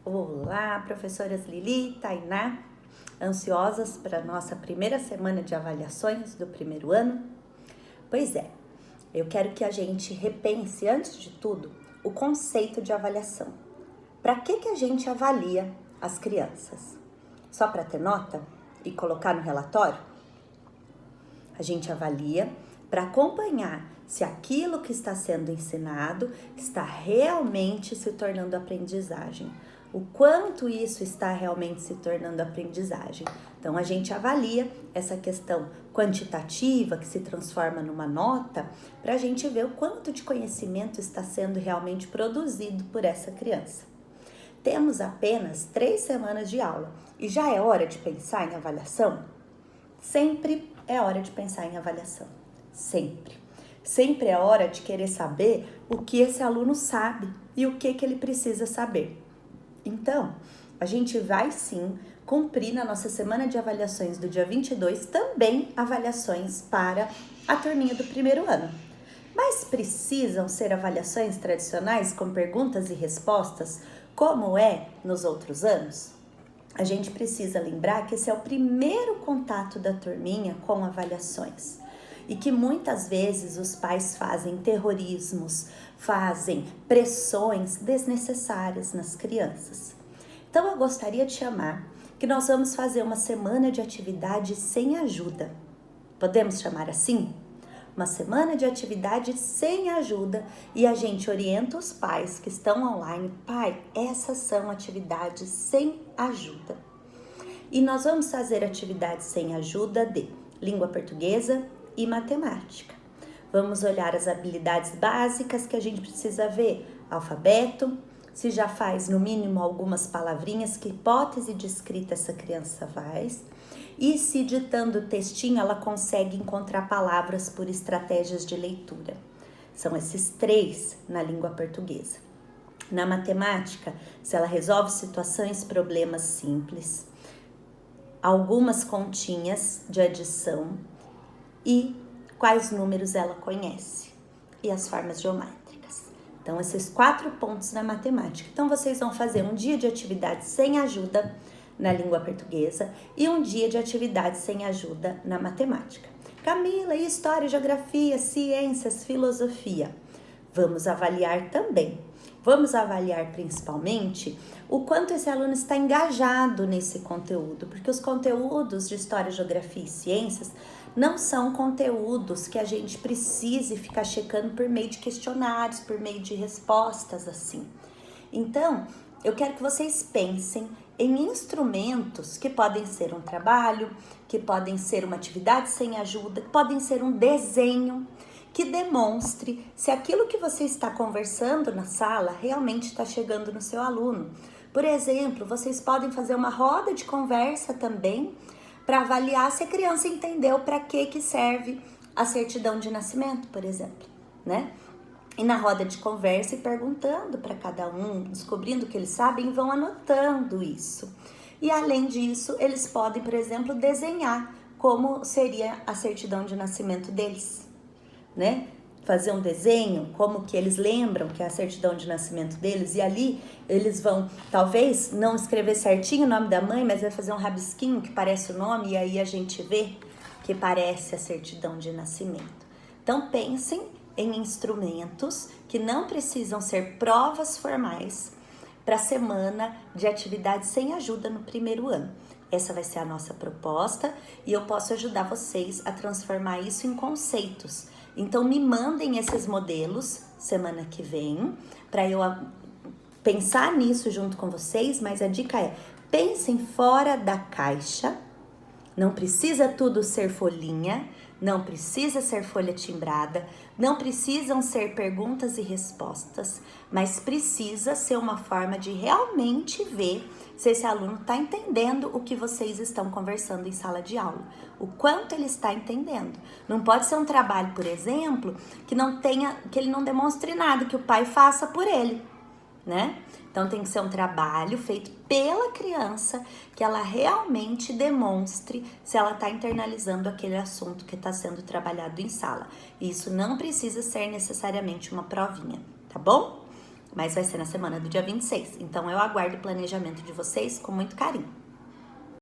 Olá, professoras Lili, Tainá, ansiosas para a nossa primeira semana de avaliações do primeiro ano? Pois é, eu quero que a gente repense, antes de tudo, o conceito de avaliação. Para que a gente avalia as crianças? Só para ter nota e colocar no relatório? A gente avalia para acompanhar se aquilo que está sendo ensinado está realmente se tornando aprendizagem. O quanto isso está realmente se tornando aprendizagem. Então, a gente avalia essa questão quantitativa que se transforma numa nota para a gente ver o quanto de conhecimento está sendo realmente produzido por essa criança. Temos apenas 3 semanas de aula e já é hora de pensar em avaliação? Sempre é hora de pensar em avaliação. Sempre. Sempre é hora de querer saber o que esse aluno sabe e o que ele precisa saber. Então, a gente vai sim cumprir na nossa semana de avaliações do dia 22 também avaliações para a turminha do primeiro ano. Mas precisam ser avaliações tradicionais com perguntas e respostas, como é nos outros anos? A gente precisa lembrar que esse é o primeiro contato da turminha com avaliações e que muitas vezes os pais fazem terrorismos, fazem pressões desnecessárias nas crianças. Então eu gostaria de chamar que nós vamos fazer uma semana de atividade sem ajuda. Podemos chamar assim? Uma semana de atividade sem ajuda e a gente orienta os pais que estão online. Pai, essas são atividades sem ajuda. E nós vamos fazer atividades sem ajuda de língua portuguesa e matemática. Vamos olhar as habilidades básicas que a gente precisa ver. Alfabeto, se já faz no mínimo algumas palavrinhas, que hipótese de escrita essa criança faz. E se ditando o textinho, ela consegue encontrar palavras por estratégias de leitura. São esses 3 na língua portuguesa. Na matemática, se ela resolve situações, problemas simples, algumas continhas de adição e quais números ela conhece e as formas geométricas. Então, esses 4 pontos na matemática. Então, vocês vão fazer um dia de atividade sem ajuda na língua portuguesa e um dia de atividade sem ajuda na matemática. Camila, e história, geografia, ciências, filosofia? Vamos avaliar também. Vamos avaliar principalmente o quanto esse aluno está engajado nesse conteúdo, porque os conteúdos de história, geografia e ciências não são conteúdos que a gente precise ficar checando por meio de questionários, por meio de respostas assim. Então, eu quero que vocês pensem em instrumentos que podem ser um trabalho, que podem ser uma atividade sem ajuda, que podem ser um desenho que demonstre se aquilo que você está conversando na sala realmente está chegando no seu aluno. Por exemplo, vocês podem fazer uma roda de conversa também para avaliar se a criança entendeu para que serve a certidão de nascimento, por exemplo, né? E na roda de conversa e perguntando para cada um, descobrindo o que eles sabem, vão anotando isso. E além disso, eles podem, por exemplo, desenhar como seria a certidão de nascimento deles, né? Fazer um desenho, como que eles lembram que é a certidão de nascimento deles, e ali eles vão, talvez, não escrever certinho o nome da mãe, mas vai fazer um rabisquinho que parece o nome, e aí a gente vê que parece a certidão de nascimento. Então, pensem em instrumentos que não precisam ser provas formais para a semana de atividade sem ajuda no primeiro ano. Essa vai ser a nossa proposta e eu posso ajudar vocês a transformar isso em conceitos. Então, me mandem esses modelos semana que vem para eu pensar nisso junto com vocês, mas a dica é: pensem fora da caixa. Não precisa tudo ser folhinha, não precisa ser folha timbrada, não precisam ser perguntas e respostas, mas precisa ser uma forma de realmente ver se esse aluno está entendendo o que vocês estão conversando em sala de aula, o quanto ele está entendendo. Não pode ser um trabalho, por exemplo, que ele não demonstre nada, que o pai faça por ele, né? Então tem que ser um trabalho feito pela criança, que ela realmente demonstre se ela está internalizando aquele assunto que está sendo trabalhado em sala. Isso não precisa ser necessariamente uma provinha, tá bom? mas vai ser na semana do dia 26. Então eu aguardo o planejamento de vocês com muito carinho.